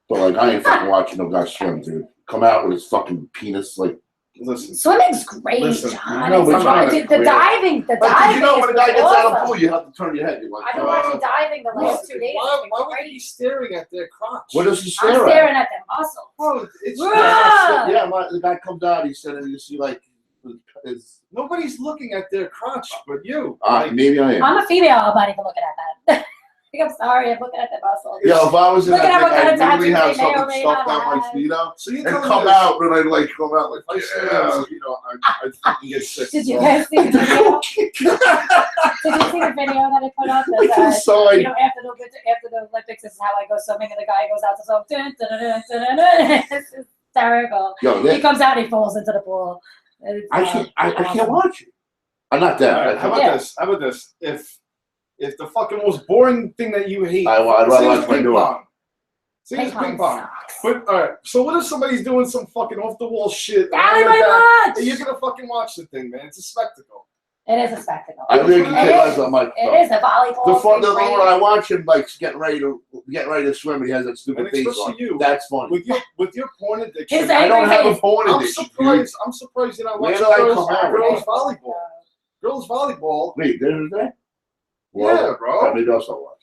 Speaker 3: But like, I ain't fucking watching no guy swim, dude. Come out with his fucking penis, like.
Speaker 1: Listen,
Speaker 2: swimming's great, John.
Speaker 3: No, but
Speaker 2: the diving.
Speaker 3: Did you know when a guy gets out of the pool, you have to turn your head? You're like,
Speaker 2: I've been watching diving the last 2 days.
Speaker 1: Why would he be staring at their crotch?
Speaker 3: What does he stare
Speaker 2: I'm
Speaker 3: at?
Speaker 2: staring at their muscles.
Speaker 1: Oh, it's
Speaker 3: the guy comes out, he said, and you see like.
Speaker 1: Nobody's looking at their crotch but you.
Speaker 3: Maybe I am.
Speaker 2: I'm a female. I'm not even looking at that. I'm sorry. I'm looking at the muscles.
Speaker 3: Yeah, if I was in that thing, I'd really have
Speaker 2: something
Speaker 3: stuffed down my Speedo.
Speaker 1: So you
Speaker 3: and come out, and I'd like come out like, you know, I'd fucking get sick.
Speaker 2: Did you guys see the video? Did you see the video that I put up? That, you know, after the Olympics, this is how I go swimming, and the guy goes out to swim. hysterical.
Speaker 3: Yo,
Speaker 2: he comes out and he falls into the pool.
Speaker 3: I can't watch it. I'm not that.
Speaker 1: Right, how about this? How about this? If the fucking most boring thing that you hate,
Speaker 3: I'd rather watch my door.
Speaker 1: Same as ping pong. But all right, so what if somebody's doing some fucking off the wall shit?
Speaker 2: Watch.
Speaker 1: You're gonna fucking watch the thing, man. It's a spectacle.
Speaker 2: It is a spectacle.
Speaker 3: I really can take less on my.
Speaker 2: It is a volleyball.
Speaker 3: The one I watch him like getting ready to swim, and he has that stupid face on. That's funny.
Speaker 1: With your porn addiction,
Speaker 3: I don't have a porn addiction.
Speaker 1: I'm surprised you're not watching girls volleyball. Girls volleyball.
Speaker 3: Wait, there's that?
Speaker 1: Yeah, bro.
Speaker 3: Maybe I'll start watching.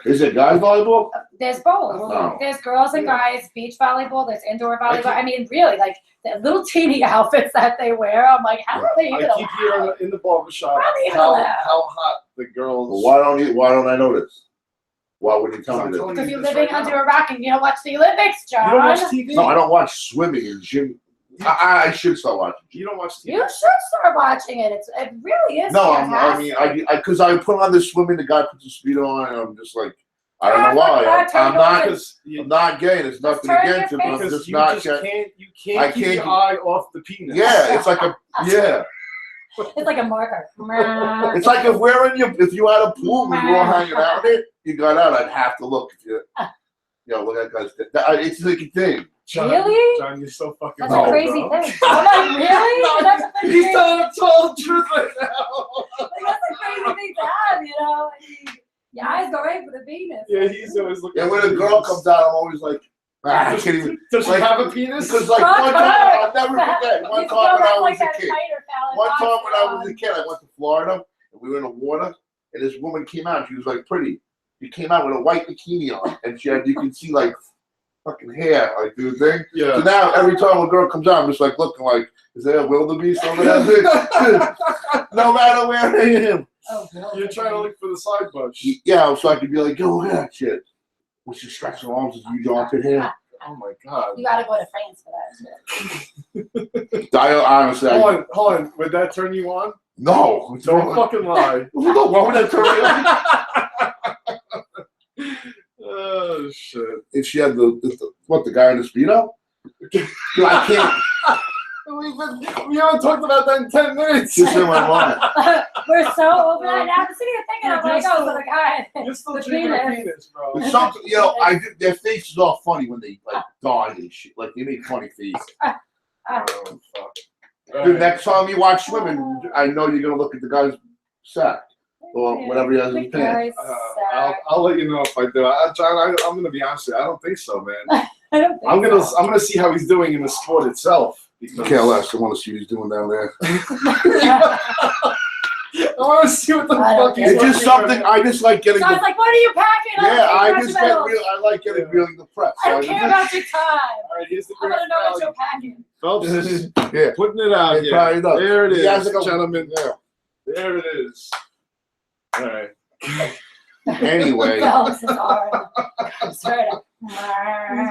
Speaker 3: Is it guys volleyball?
Speaker 2: There's both.
Speaker 3: Oh.
Speaker 2: There's girls and guys beach volleyball. There's indoor volleyball. I mean, really, like the little teeny outfits that they wear. I'm like, how are they even allowed?
Speaker 1: I keep hearing in the barbershop how hot the girls.
Speaker 3: Well, why don't I know this? Why would you tell me this?
Speaker 2: Because you're living under a rock and you don't watch the Olympics, John.
Speaker 1: You don't watch TV?
Speaker 3: No, I don't watch swimming and gym. I should start watching.
Speaker 1: You don't watch TV?
Speaker 2: You should start watching it. It really is.
Speaker 3: No,
Speaker 2: fantastic.
Speaker 3: because I put on this swimming, the guy puts the speed on, and I'm just like, I don't know why. I'm not gay. There's nothing against it, but I'm just not.
Speaker 1: You can't keep your eye off the penis.
Speaker 3: Yeah, it's like
Speaker 2: It's like a marker.
Speaker 3: It's like if you had a pool, we were all hanging out in it. You got out, I'd have to look. If look at that guy's. It's like a thing.
Speaker 1: John,
Speaker 2: really?
Speaker 1: John, you're so fucking.
Speaker 2: That's a crazy thing. I'm like, really?
Speaker 1: No, he's telling the total truth right now.
Speaker 2: Like, that's a crazy thing to have, you know. Your eyes go right for the penis.
Speaker 1: Yeah, he's always looking.
Speaker 3: Yeah, when a girl comes out, I'm always like, I can't even.
Speaker 1: Does she have a penis?
Speaker 3: Because one time, I'll never forget. One time when I was a kid. I went to Florida and we were in the water, and this woman came out. She was like pretty. She came out with a white bikini on, and you can see like fucking hair, like the thing.
Speaker 1: Yeah.
Speaker 3: So now every time a girl comes out, I'm just like looking like, is there a wildebeest over that bitch? No matter where I am.
Speaker 2: Oh,
Speaker 1: you're trying to look for the side bush.
Speaker 3: Yeah, so I could be like, yo, look at that shit. When she stretches her arms, you don't fit hair.
Speaker 1: Oh my god.
Speaker 2: You gotta go to France for that shit.
Speaker 3: Honestly,
Speaker 1: hold on. Would that turn you on?
Speaker 3: No.
Speaker 1: Don't fucking lie.
Speaker 3: No, why would that turn me on?
Speaker 1: Oh shit.
Speaker 3: If she had the guy in the speedo? I can't.
Speaker 1: We haven't talked about that in 10 minutes.
Speaker 3: Just in my mind.
Speaker 2: We're so over that. Now I'm sitting here thinking, I'm like, oh, so the guy.
Speaker 1: You're still dreaming of penis, bro.
Speaker 3: It's something, their faces are funny when they like die and shit. Like they make funny faces.
Speaker 1: Oh fuck.
Speaker 3: Dude, next time you watch swimming, I know you're gonna look at the guy's sack or whatever he has in his pants.
Speaker 1: I'll let you know if I do. John, I'm gonna be honest with you. I don't think so, man. I'm gonna see how he's doing in the sport itself.
Speaker 3: Care less. I want to see what he's doing down there.
Speaker 1: I want to see what the fuck he's doing.
Speaker 3: It's just something I just like getting.
Speaker 2: So I was like, what are you packing?
Speaker 3: Yeah, I like getting really depressed.
Speaker 2: I don't care about your time.
Speaker 1: All right, here's the
Speaker 2: I want to know what you're packing.
Speaker 1: Phelps, putting it out here. There it is, gentlemen. Yeah. There it is. All right.
Speaker 3: Anyway.
Speaker 2: Phelps is hard.
Speaker 1: He's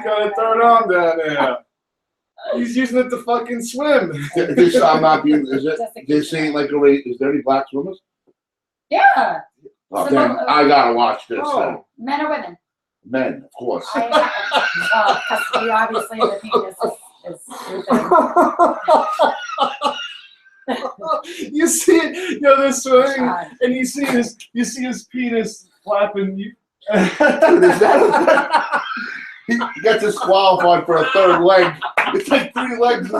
Speaker 1: got a third arm down there. He's using it to fucking swim.
Speaker 3: I'm not being. This ain't like a race. Is there any black swimmers?
Speaker 2: Yeah.
Speaker 3: Oh, damn, I gotta watch this.
Speaker 2: Men or women?
Speaker 3: Men, of course.
Speaker 2: Because obviously the penis is
Speaker 1: You see it, they're swimming, and you see his penis flapping.
Speaker 3: Dude, is that he gets disqualified for a third leg. It's like 3 legs.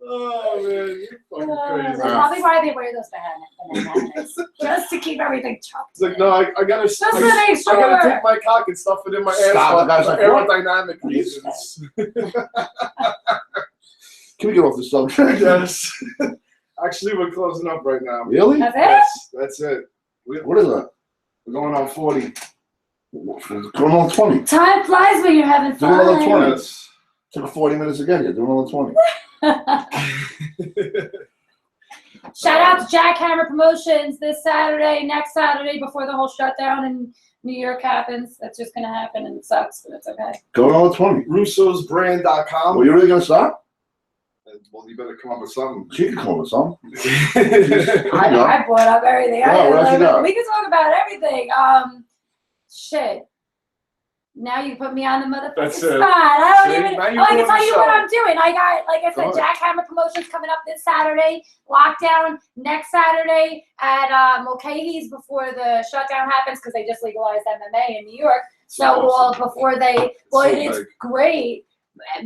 Speaker 1: Oh man, you're fucking crazy.
Speaker 2: That's probably why they wear those bananas, just to keep everything chopped.
Speaker 1: It's like, no, I gotta take my cock and stuff it in my ass for aerodynamic reasons.
Speaker 3: Can we get off the subject?
Speaker 1: Yes. Actually, we're closing up right now.
Speaker 3: Really?
Speaker 2: That's it?
Speaker 1: That's it.
Speaker 3: What is that?
Speaker 1: We're going on 40.
Speaker 3: We're going on 20.
Speaker 2: Time flies when you're having fun.
Speaker 3: Doing another 20. Yes. Took 40 minutes again. You're doing another 20.
Speaker 2: Shout out to Jackhammer Promotions this Saturday, next Saturday, before the whole shutdown in New York happens. That's just going to happen, and it sucks, but it's okay.
Speaker 3: Going on 20.
Speaker 1: Russo'sBrand.com.
Speaker 3: Well, you really going to stop?
Speaker 1: Well, you better come up with something.
Speaker 3: She can come up with something.
Speaker 2: I brought up everything.
Speaker 3: What else you got?
Speaker 2: We can talk about everything. Shit. Now you put me on the motherfucking
Speaker 1: That's
Speaker 2: spot.
Speaker 1: it.
Speaker 2: I don't
Speaker 1: See?
Speaker 2: even.
Speaker 1: Now
Speaker 2: Oh,
Speaker 1: you're
Speaker 2: I can
Speaker 1: doing
Speaker 2: tell
Speaker 1: the
Speaker 2: you what
Speaker 1: show.
Speaker 2: I'm doing. I got, like I said,
Speaker 3: Go ahead.
Speaker 2: Jackhammer Promotions coming up this Saturday. Lockdown next Saturday at Mulcahy's before the shutdown happens because they just legalized MMA in New York. So before they, it's great.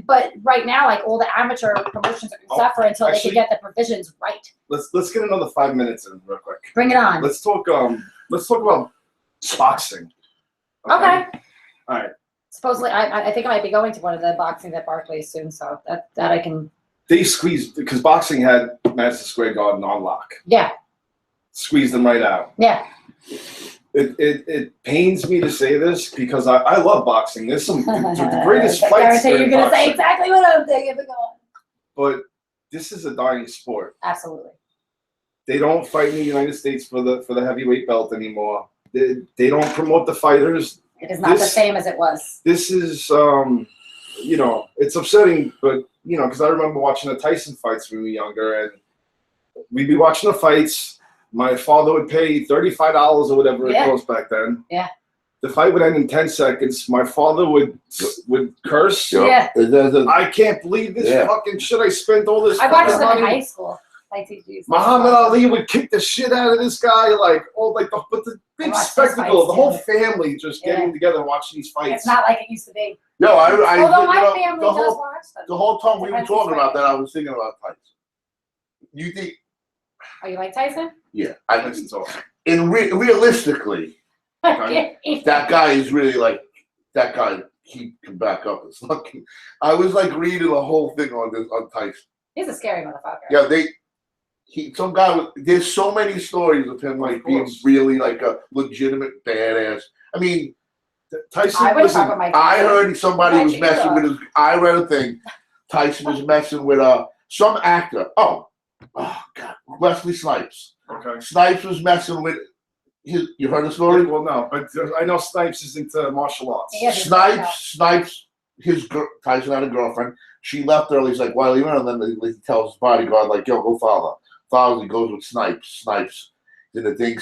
Speaker 2: But right now, like all the amateur promotions are gonna suffer until they can get the provisions right.
Speaker 1: Let's get another 5 minutes in real quick.
Speaker 2: Bring it on.
Speaker 1: Let's talk about boxing.
Speaker 2: Okay.
Speaker 1: All right.
Speaker 2: Supposedly, I think I might be going to one of the boxings at Barclays soon, so that I can.
Speaker 1: They squeezed because boxing had Madison Square Garden on lock.
Speaker 2: Yeah.
Speaker 1: Squeezed them right out.
Speaker 2: Yeah.
Speaker 1: It pains me to say this because I love boxing. There's some the greatest
Speaker 2: I
Speaker 1: fights.
Speaker 2: guarantee you're gonna say exactly what I'm thinking.
Speaker 1: But this is a dying sport.
Speaker 2: Absolutely.
Speaker 1: They don't fight in the United States for the heavyweight belt anymore. They don't promote the fighters.
Speaker 2: It is not the same as it was.
Speaker 1: This is it's upsetting, but because I remember watching the Tyson fights when we were younger, and we'd be watching the fights. My father would pay $35 or whatever it cost back then.
Speaker 2: Yeah.
Speaker 1: The fight would end in 10 seconds. My father would curse.
Speaker 2: Yeah.
Speaker 1: I can't believe this fucking shit. I spent all this.
Speaker 2: I watched them in high school.
Speaker 1: Muhammad Ali would kick the shit out of this guy, the big spectacle, the whole family just getting together watching these fights.
Speaker 2: It's not like it used to be.
Speaker 3: No,
Speaker 2: although my family does watch them.
Speaker 3: The whole time we were talking about that, I was thinking about Tyson. You think?
Speaker 2: Oh, you like Tyson?
Speaker 3: Yeah, realistically, that guy is really like that guy. He can back up. It's lucky. I was like reading a whole thing on Tyson.
Speaker 2: He's a scary motherfucker.
Speaker 3: Yeah, some guy. There's so many stories of him like being really like a legitimate badass. I mean, Tyson. I heard somebody was messing with his. I read a thing. Tyson was messing with some actor. Oh God, Wesley Snipes.
Speaker 1: Okay.
Speaker 3: Snipes was messing with his. You heard the story?
Speaker 1: Well, no, but I know Snipes is into martial arts.
Speaker 3: Snipes. Tyson had a girlfriend. She left early. He's like, "Why leave her?" And then he tells his bodyguard, "Like, yo, go follow her." Follows. He goes with Snipes. Then the thing.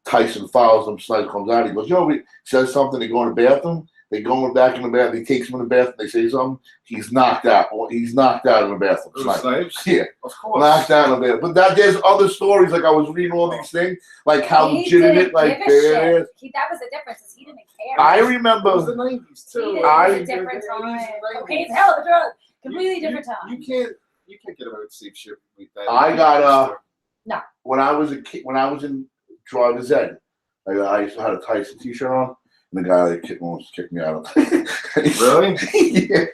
Speaker 3: Tyson follows him. Snipes comes out. He goes, "Yo," he says something. They go in the bathroom. They go back in the bathroom. He takes him in the bathroom. They say something. He's knocked out. He's knocked out in the bathroom.
Speaker 1: Snipes?
Speaker 3: Yeah.
Speaker 1: Of course.
Speaker 3: Knocked out in the bathroom. But there's other stories. Like I was reading all these things. Like how legitimate. Like
Speaker 2: that was the difference. Is he didn't care.
Speaker 3: I remember.
Speaker 1: It was the 90s too.
Speaker 2: It was a different time. Cocaine's a hell of a drug. Completely different time.
Speaker 1: You can't get away with safe shit like that.
Speaker 3: I got
Speaker 2: no.
Speaker 3: When I was a kid, when I was in driver's ed, I used to have a Tyson T-shirt on. And the guy that almost kicked me out of it.
Speaker 1: Really?
Speaker 3: Yeah.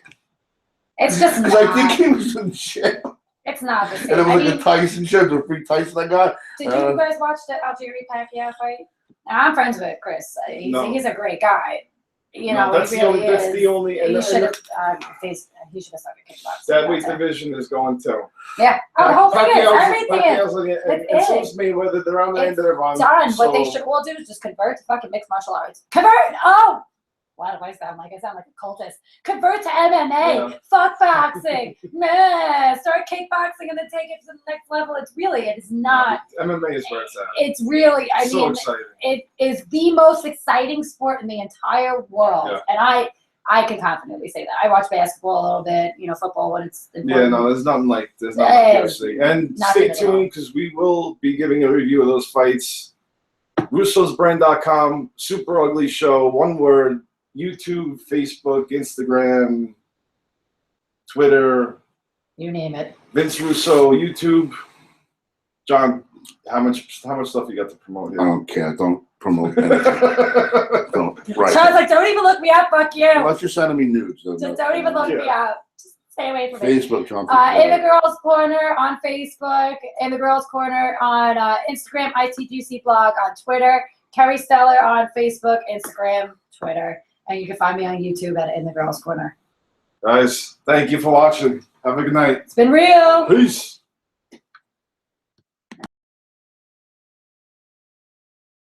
Speaker 2: It's just
Speaker 3: because I think he was in jail.
Speaker 2: It's not the same.
Speaker 3: And it was like a Tyson shirt, the free Tyson I got.
Speaker 2: Did you guys watch the Algeria Pacquiao fight? Now, I'm friends with Chris. He's a great guy.
Speaker 1: That's
Speaker 2: he really
Speaker 1: that's the only.
Speaker 2: He should have started kickboxing.
Speaker 1: That weight division is going too.
Speaker 2: Yeah. Oh, the whole thing is everything is.
Speaker 1: And so is Mayweather. They're on the end of their run.
Speaker 2: Done. So, what they should all do is just convert to fucking mixed martial arts. Convert. Oh. Why do I sound like a cultist? Convert to MMA. Yeah. Fuck boxing. Nah. Start kickboxing and then take it to the next level. It is not.
Speaker 1: MMA is where it's at.
Speaker 2: It's really.
Speaker 1: So exciting.
Speaker 2: It is the most exciting sport in the entire world, and I can confidently say that. I watch basketball a little bit, football when it's important.
Speaker 1: Yeah, no, there's nothing like UFC. And stay tuned because we will be giving a review of those fights. Russo'sBrand.com, Super Ugly Show, one word. YouTube, Facebook, Instagram, Twitter.
Speaker 2: You name it.
Speaker 1: Vince Russo, YouTube. John, how much stuff you got to promote here?
Speaker 3: I don't care. Don't promote anything. Right.
Speaker 2: So I was like, don't even look me up, fuck you.
Speaker 3: Unless you're sending me nudes.
Speaker 2: Just don't even look me up. Just stay away from
Speaker 3: Facebook, John.
Speaker 2: In the Girls Corner on Facebook, In the Girls Corner on Instagram, ITGC blog on Twitter, Kerry Stellar on Facebook, Instagram, Twitter. And you can find me on YouTube at In the Girls Corner.
Speaker 1: Guys, thank you for watching. Have a good night.
Speaker 2: It's been real.
Speaker 1: Peace.